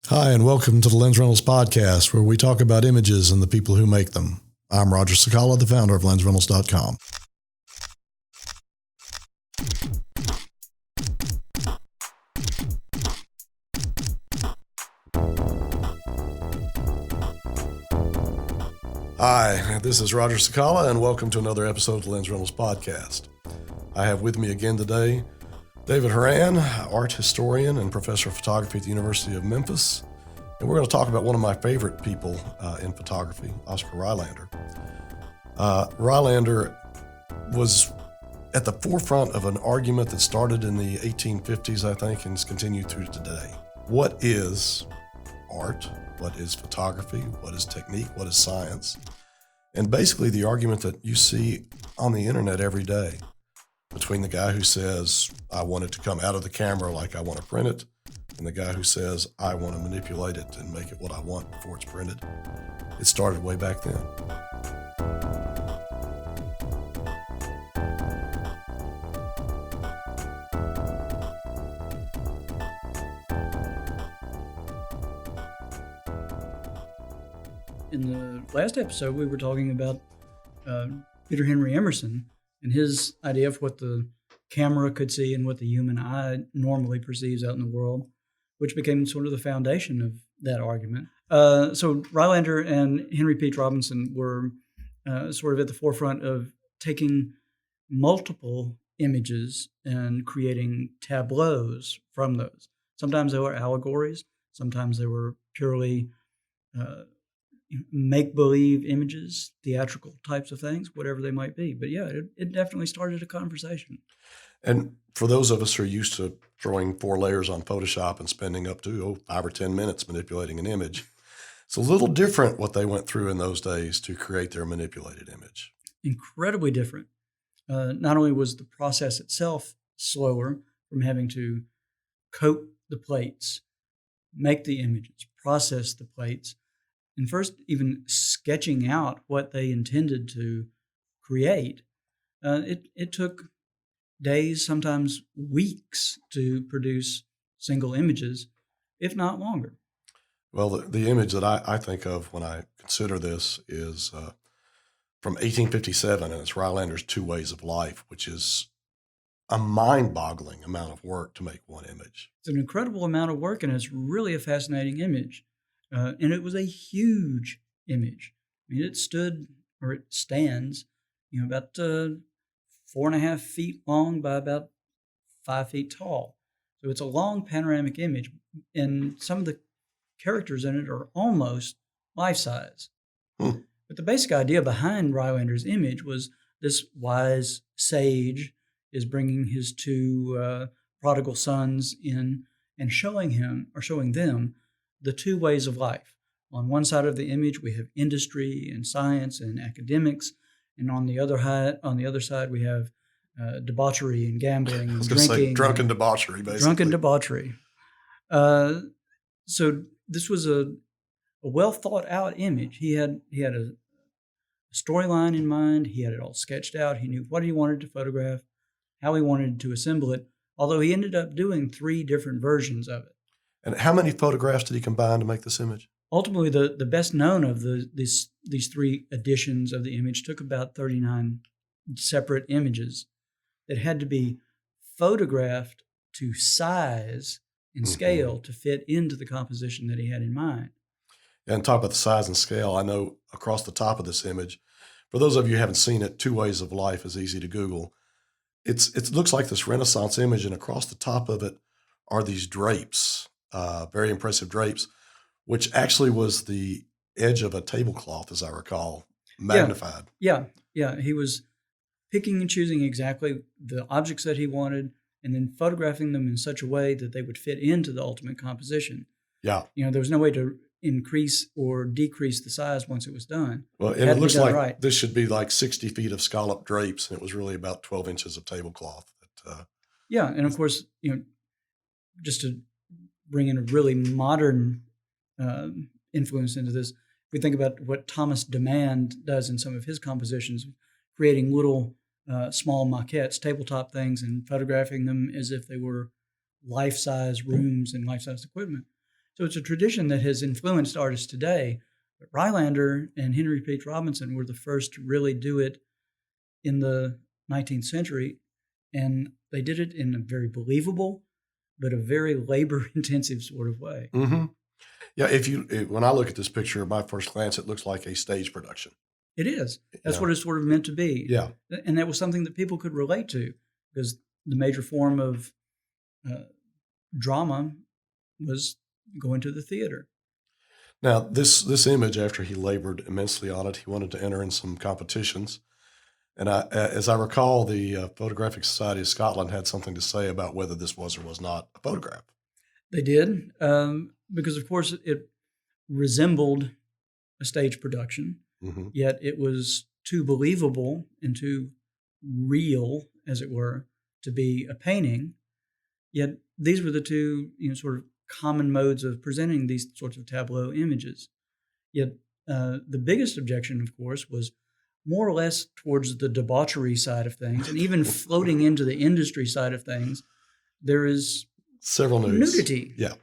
Hi, and welcome to the Lensrentals podcast, where we talk about images and the people who make them. I'm Roger Sakala, the founder of Lensrentals.com. Hi, this is Roger Sakala, and welcome to another episode of the Lensrentals podcast. I have with me again today David Horan, art historian and professor of photography at the University of Memphis. And we're going to talk about one of my favorite people in photography, Oscar Rylander. Rylander was at the forefront of an argument that started in the 1850s, I think, and has continued through today. What is art? What is photography? What is technique? What is science? And basically the argument that you see on the internet every day between the guy who says, I want it to come out of the camera like I want to print it, and the guy who says, I want to manipulate it and make it what I want before it's printed. It started way back then. In the last episode, we were talking about Peter Henry Emerson and his idea of what the camera could see and what the human eye normally perceives out in the world, which became sort of the foundation of that argument. So Rylander and Henry Peach Robinson were sort of at the forefront of taking multiple images and creating tableaus from those. Sometimes they were allegories. Sometimes they were purely make-believe images, theatrical types of things, whatever they might be. But yeah, it definitely started a conversation. And for those of us who are used to drawing 4 layers on Photoshop and spending up to 5 or 10 minutes manipulating an image, it's a little different what they went through in those days to create their manipulated image. Incredibly different. Not only was the process itself slower from having to coat the plates, make the images, process the plates, and first even sketching out what they intended to create, it took days, sometimes weeks, to produce single images, if not longer. Well, the image that I think of when I consider this is from 1857, and it's Rylander's 2 Ways of Life, which is a mind-boggling amount of work to make one image. It's an incredible amount of work, and it's really a fascinating image. And it was a huge image. I mean, it stands, about 4.5 feet long by about 5 feet tall. So it's a long panoramic image, and some of the characters in it are almost life-size. But the basic idea behind Rylander's image was this wise sage is bringing his 2 prodigal sons in and showing them the 2 ways of life. On one side of the image, we have industry and science and academics, and on the other side, we have debauchery and gambling and drinking. Drunken debauchery, basically. Drunken debauchery. So this was a well thought out image. He had a storyline in mind. He had it all sketched out. He knew what he wanted to photograph, how he wanted to assemble it, although he ended up doing 3 different versions of it. And how many photographs did he combine to make this image? Ultimately, the best known of these 3 editions of the image took about 39 separate images that had to be photographed to size and scale to fit into the composition that he had in mind. And talk about the size and scale. I know across the top of this image, for those of you who haven't seen it, 2 Ways of Life is easy to Google. It looks like this Renaissance image, and across the top of it are these drapes. Very impressive drapes, which actually was the edge of a tablecloth, as I recall, magnified. Yeah. He was picking and choosing exactly the objects that he wanted and then photographing them in such a way that they would fit into the ultimate composition. Yeah. There was no way to increase or decrease the size once it was done. Well, and it looks like this should be like 60 feet of scalloped drapes, and it was really about 12 inches of tablecloth. Yeah, and of course, just to bring in a really modern influence into this, if we think about what Thomas Demand does in some of his compositions, creating little small maquettes, tabletop things, and photographing them as if they were life-size rooms and life-size equipment. So it's a tradition that has influenced artists today. But Rylander and Henry Page Robinson were the first to really do it in the 19th century, and they did it in a very believable, but a very labor-intensive sort of way. Mm-hmm. Yeah, when I look at this picture, at my first glance, it looks like a stage production. It is. That's what it's sort of meant to be. Yeah. And that was something that people could relate to, because the major form of drama was going to the theater. Now, this image, after he labored immensely on it, he wanted to enter in some competitions. And as I recall, the Photographic Society of Scotland had something to say about whether this was or was not a photograph. They did, because, of course, it resembled a stage production, Mm-hmm. yet it was too believable and too real, as it were, to be a painting. Yet these were the two, sort of common modes of presenting these sorts of tableau images. Yet the biggest objection, of course, was more or less towards the debauchery side of things, and even floating into the industry side of things, there is several nudes. Nudity. Yeah.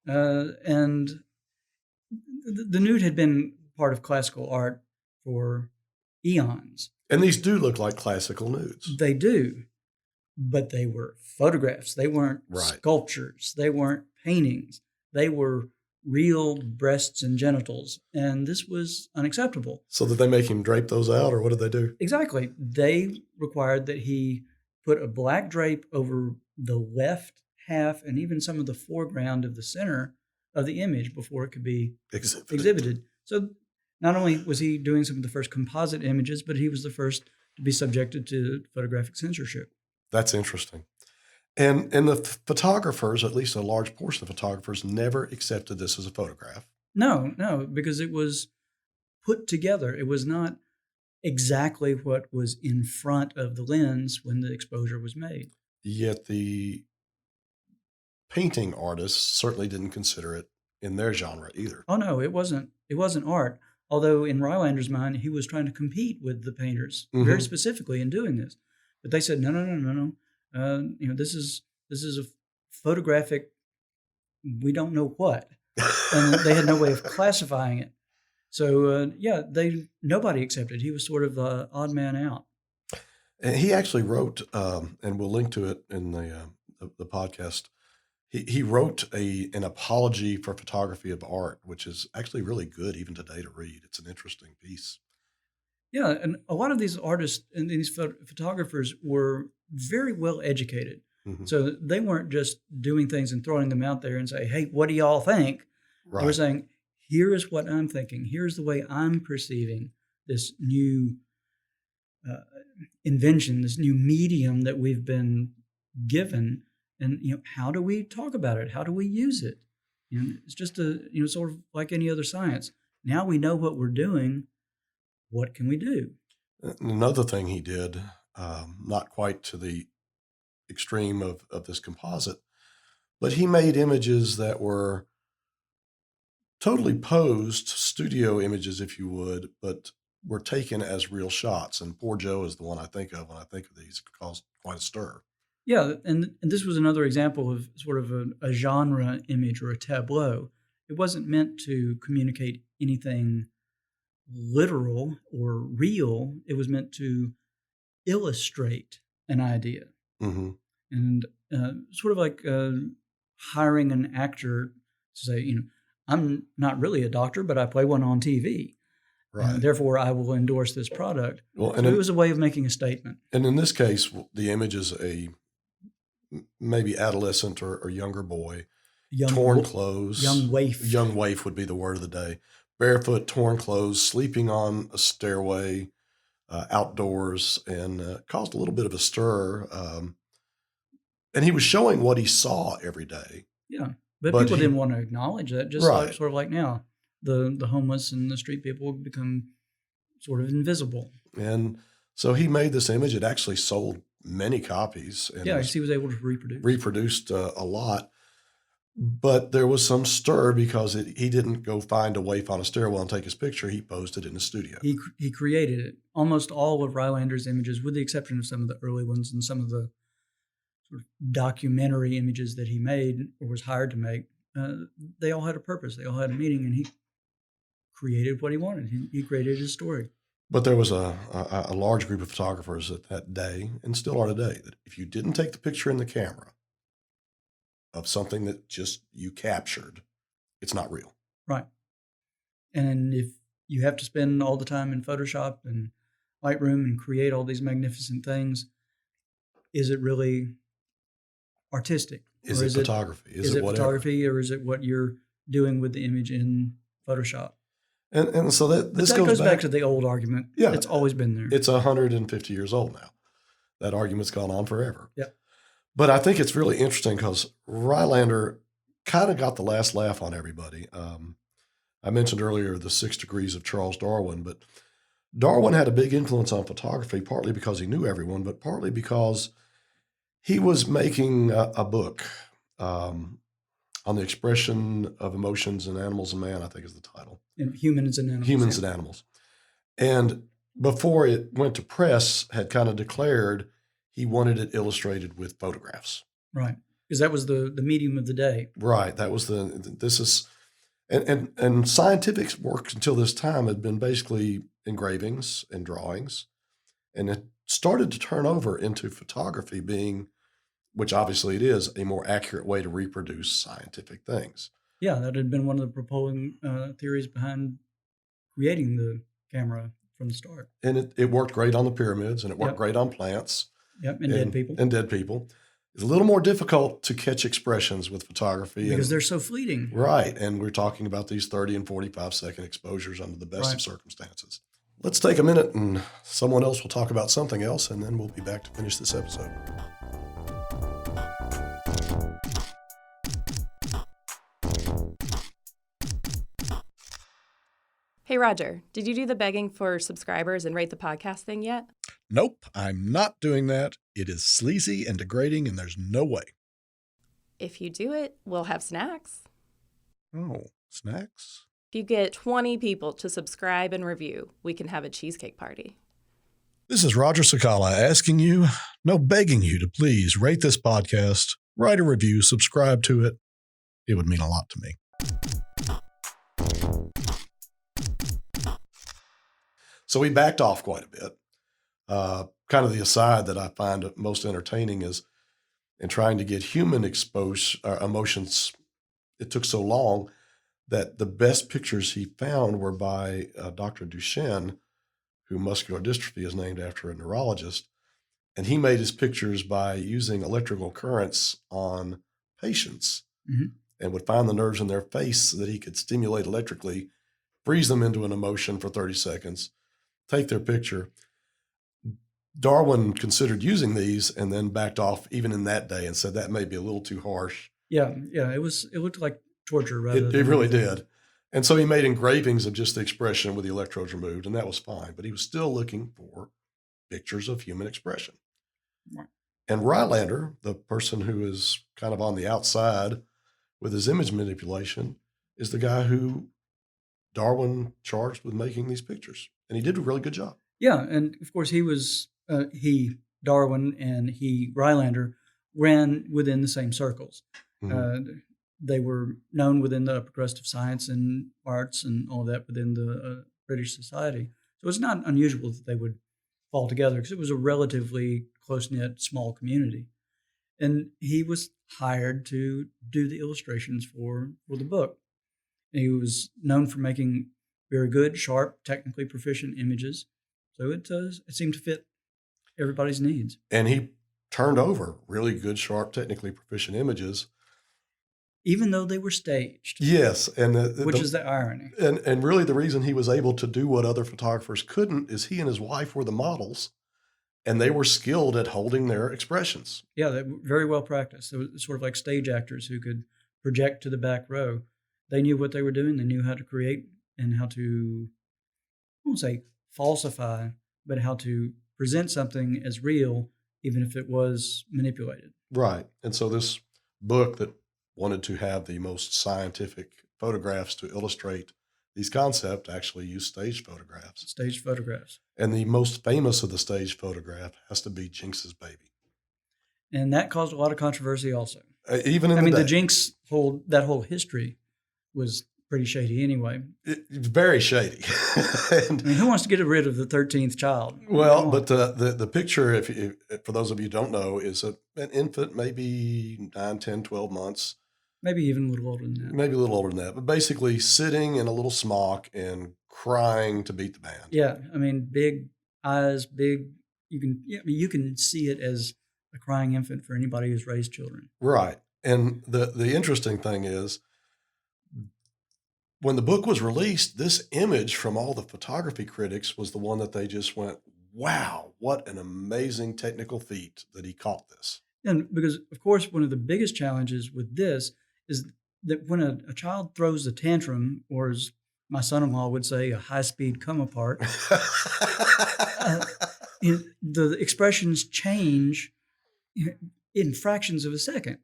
And the nude had been part of classical art for eons. And these do look like classical nudes. They do, but they were photographs. They weren't Right. sculptures. They weren't paintings. They were real breasts and genitals, and this was unacceptable. So did they make him drape those out, or what did they do? Exactly. They required that he put a black drape over the left half and even some of the foreground of the center of the image before it could be exhibited. So not only was he doing some of the first composite images, but he was the first to be subjected to photographic censorship. That's interesting. And the photographers, at least a large portion of photographers, never accepted this as a photograph. No, because it was put together. It was not exactly what was in front of the lens when the exposure was made. Yet the painting artists certainly didn't consider it in their genre either. Oh no, it wasn't art. Although in Rylander's mind, he was trying to compete with the painters very specifically in doing this. But they said, no. This is a photographic, we don't know what. And they had no way of classifying it. So, nobody accepted. He was sort of the odd man out. And he actually wrote, and we'll link to it in the podcast, he wrote an apology for photography of art, which is actually really good even today to read. It's an interesting piece. Yeah, and a lot of these artists and these photographers were very well educated. Mm-hmm. So they weren't just doing things and throwing them out there and say, hey, what do y'all think? Right. They were saying, here is what I'm thinking. Here's the way I'm perceiving this new invention, this new medium that we've been given. And, how do we talk about it? How do we use it? It's just sort of like any other science. Now we know what we're doing. What can we do? Another thing he did, not quite to the extreme of this composite, but he made images that were totally posed, studio images, if you would, but were taken as real shots. And Poor Joe is the one I think of when I think of these. It caused quite a stir. Yeah, and this was another example of sort of a genre image or a tableau. It wasn't meant to communicate anything literal or real. It was meant to illustrate an idea. Mm-hmm. And sort of like hiring an actor to say, I'm not really a doctor, but I play one on TV. Right. Therefore, I will endorse this product. Well, so it was a way of making a statement. And in this case, the image is a maybe adolescent or younger boy, torn clothes. Young waif. Young waif would be the word of the day. Barefoot, torn clothes, sleeping on a stairway outdoors, and caused a little bit of a stir. And he was showing what he saw every day. Yeah, but people didn't want to acknowledge that, just right. Sort of like now. The homeless and the street people become sort of invisible. And so he made this image. It actually sold many copies. And he was able to reproduce. Reproduced a lot. But there was some stir because he didn't go find a waif on a stairwell and take his picture. He posed it in a studio. He created it. Almost all of Rylander's images, with the exception of some of the early ones and some of the sort of documentary images that he made or was hired to make, they all had a purpose. They all had a meaning, and he created what he wanted. He created his story. But there was a large group of photographers at that day, and still are today, that if you didn't take the picture in the camera of something that just you captured, it's not real. Right. And if you have to spend all the time in Photoshop and Lightroom and create all these magnificent things, is it really artistic? Is it photography? Is it photography, or is it what you're doing with the image in Photoshop? And so this goes back to the old argument. Yeah, it's always been there. It's 150 years old now. That argument's gone on forever. Yeah. But I think it's really interesting because Rylander kind of got the last laugh on everybody. I mentioned earlier the 6 degrees of Charles Darwin, but Darwin had a big influence on photography, partly because he knew everyone, but partly because he was making a book on the expression of emotions in animals and man, I think is the title. And humans and animals. Humans and animals. And before it went to press, had kind of declared he wanted it illustrated with photographs. Right. Because that was the medium of the day. Right. That was and scientific work until this time had been basically engravings and drawings. And it started to turn over into photography being, which obviously it is, a more accurate way to reproduce scientific things. Yeah, that had been one of the propelling theories behind creating the camera from the start. And it worked great on the pyramids, and it worked great on plants. Yep, and dead people. And dead people. It's a little more difficult to catch expressions with photography. Because they're so fleeting. Right, and we're talking about these 30 and 45-second exposures under the best of circumstances. Let's take a minute, and someone else will talk about something else, and then we'll be back to finish this episode. Hey, Roger, did you do the begging for subscribers and rate the podcast thing yet? Nope, I'm not doing that. It is sleazy and degrading, and there's no way. If you do it, we'll have snacks. Oh, snacks? If you get 20 people to subscribe and review, we can have a cheesecake party. This is Roger Sakala asking you, no, begging you to please rate this podcast, write a review, subscribe to it. It would mean a lot to me. So we backed off quite a bit. Kind of the aside that I find most entertaining is in trying to get human emotions. It took so long that the best pictures he found were by Dr. Duchenne, who muscular dystrophy is named after a neurologist. And he made his pictures by using electrical currents on patients and would find the nerves in their face so that he could stimulate electrically, freeze them into an emotion for 30 seconds, take their picture. Darwin considered using these and then backed off even in that day and said that may be a little too harsh. Yeah. It looked like torture rather It really did. And so he made engravings of just the expression with the electrodes removed, and that was fine. But he was still looking for pictures of human expression. Right. And Rylander, the person who is kind of on the outside with his image manipulation, is the guy who Darwin charged with making these pictures. And he did a really good job. Yeah. And of course, Darwin and Rylander ran within the same circles. They were known within the progressive science and arts and all of that within the British society. So it's not unusual that they would fall together because it was a relatively close-knit, small community. And he was hired to do the illustrations for the book. And he was known for making very good, sharp, technically proficient images. So it seemed to fit everybody's needs. And he turned over really good, sharp, technically proficient images. Even though they were staged. Yes. Which is the irony. And really the reason he was able to do what other photographers couldn't is he and his wife were the models, and they were skilled at holding their expressions. Yeah, they were very well practiced. It was sort of like stage actors who could project to the back row. They knew what they were doing. They knew how to create and how to, I won't say falsify, but how to present something as real, even if it was manipulated. Right. And so this book that wanted to have the most scientific photographs to illustrate these concepts actually used staged photographs. Staged photographs. And the most famous of the staged photograph has to be Ginx's baby. And that caused a lot of controversy also. Even in I mean, the the day. Ginx whole history was pretty shady anyway. It's very shady. And I mean, who wants to get rid of the 13th child? I mean, well, come on. but the picture, if for those of you who don't know, is an infant, maybe 9, 10, 12 months, Maybe even a little older than that. maybe a little older than that, but basically sitting in a little smock and crying to beat the band. Yeah, I mean, big eyes, big. You can see it as a crying infant for anybody who's raised children. Right. And the interesting thing is, when the book was released, this image from all the photography critics was the one that they just went, wow, what an amazing technical feat that he caught this. And because, of course, one of the biggest challenges with this is that when a child throws a tantrum, or as my son-in-law would say, a high-speed come apart, the expressions change in fractions of a second.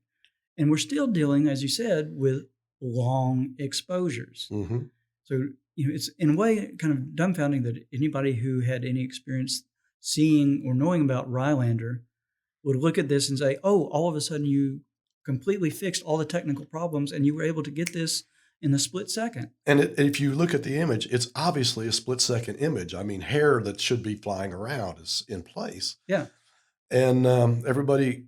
And we're still dealing, as you said, with long exposures. Mm-hmm. So, it's in a way kind of dumbfounding that anybody who had any experience seeing or knowing about Rylander would look at this and say, oh, all of a sudden you completely fixed all the technical problems and you were able to get this in a split second. And if you look at the image, it's obviously a split-second image. I mean, hair that should be flying around is in place. Yeah. And everybody,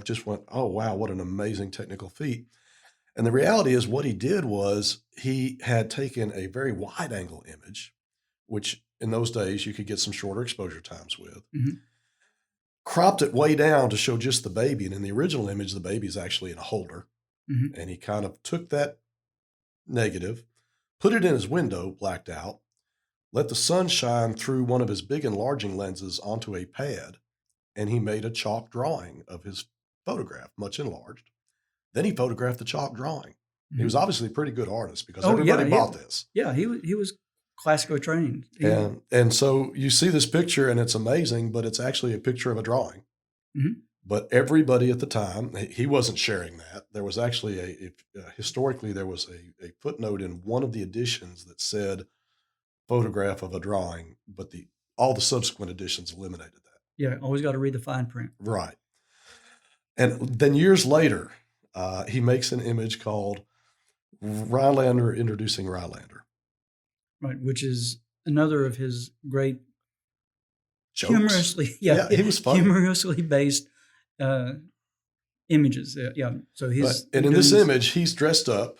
just went, oh, wow, what an amazing technical feat. And the reality is what he did was he had taken a very wide-angle image, which in those days you could get some shorter exposure times with, Mm-hmm. cropped it way down to show just the baby. And in the original image, the baby is actually in a holder. Mm-hmm. And he kind of took that negative, put it in his window, blacked out, let the sun shine through one of his big enlarging lenses onto a pad, and he made a chalk drawing of his photograph, much enlarged. Then he photographed the chalk drawing. Mm-hmm. He was obviously a pretty good artist because everybody bought this. Yeah, he was classically trained. And so you see this picture and it's amazing, but it's actually a picture of a drawing. Mm-hmm. But everybody at the time, he wasn't sharing that. There was actually historically, there was a footnote in one of the editions that said photograph of a drawing, but all the subsequent editions eliminated that. Yeah, always got to read the fine print. Right. And then years later, he makes an image called Rylander Introducing Rylander. Right, which is another of his great Jokes. humorously, he was funny. humorously based images. Yeah, so and in this image, he's dressed up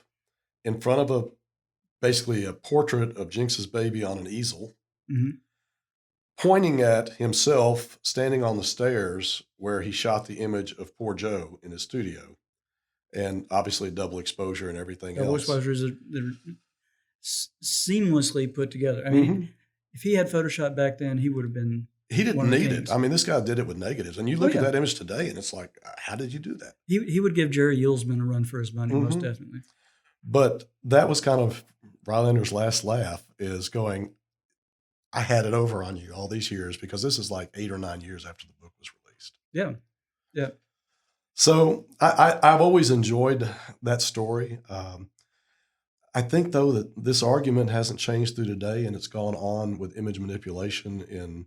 in front of basically a portrait of Ginx's baby on an easel, mm-hmm. pointing at himself standing on the stairs where he shot the image of poor Joe in his studio, and obviously double exposure and everything else. Double exposures are seamlessly put together. I mean, Mm-hmm. if he had Photoshop back then, he would have been. He didn't need kings. it. I mean, this guy did it with negatives. And you look at that image today and it's like, how did you do that? He would give Jerry Yulesman a run for his money, Mm-hmm. most definitely. But that was kind of Rylander's last laugh, is going, I had it over on you all these years, because this is like 8 or 9 years after the book was released. Yeah. Yeah. So I've always enjoyed that story. I think, though, that this argument hasn't changed through today, and it's gone on with image manipulation in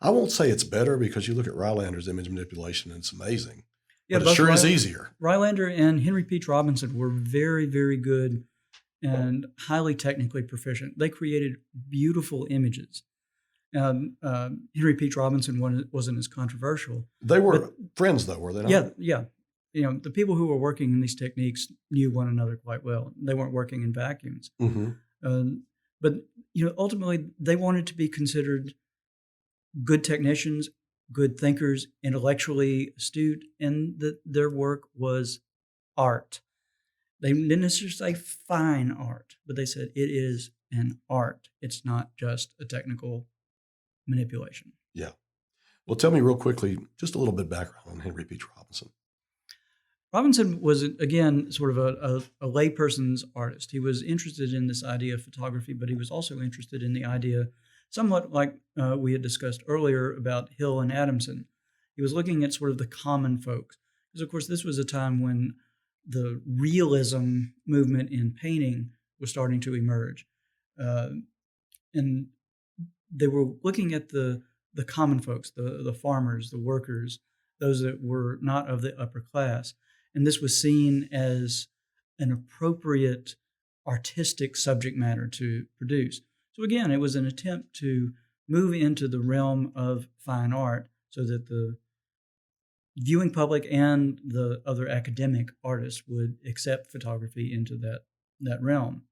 I won't say it's better, because you look at Rylander's image manipulation and it's amazing. Yeah, but it sure is easier. Rylander and Henry Peach Robinson were very, very good and highly technically proficient. They created beautiful images. Henry Peach Robinson wasn't as controversial. They were friends, though, were they not? Yeah, yeah. The people who were working in these techniques knew one another quite well. They weren't working in vacuums. Mm-hmm. But ultimately, they wanted to be considered good technicians, good thinkers, intellectually astute, and that their work was art. They didn't necessarily say fine art, but they said it is an art. It's not just a technical manipulation. Yeah. Well, tell me real quickly, just a little bit background on Henry Peach Robinson. Robinson was, again, sort of a layperson's artist. He was interested in this idea of photography, but he was also interested in the idea, somewhat like we had discussed earlier about Hill and Adamson. He was looking at sort of the common folks. Because, of course, this was a time when the realism movement in painting was starting to emerge. And they were looking at the common folks, the farmers, the workers, those that were not of the upper class. And this was seen as an appropriate artistic subject matter to produce. So again, it was an attempt to move into the realm of fine art so that the viewing public and the other academic artists would accept photography into that realm.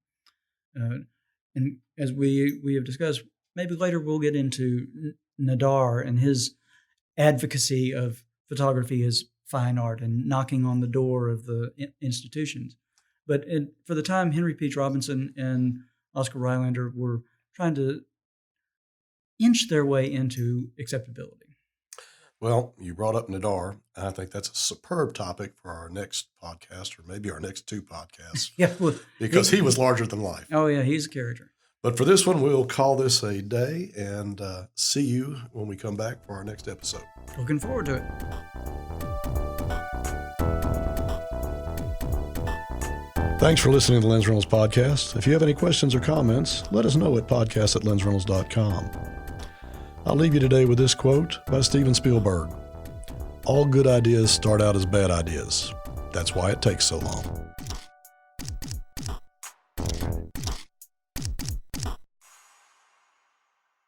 And as we have discussed, maybe later we'll get into Nadar and his advocacy of photography as fine art and knocking on the door of the institutions. But for the time, Henry Peach Robinson and Oscar Rylander were trying to inch their way into acceptability. Well, you brought up Nadar, and I think that's a superb topic for our next podcast, or maybe our next 2 podcasts. Yeah, well, because he was larger than life. Oh, yeah, he's a character. But for this one, we'll call this a day, and see you when we come back for our next episode. Looking forward to it. Thanks for listening to the Lensrentals podcast. If you have any questions or comments, let us know at podcast@lensrentals.com. I'll leave you today with this quote by Steven Spielberg. All good ideas start out as bad ideas. That's why it takes so long.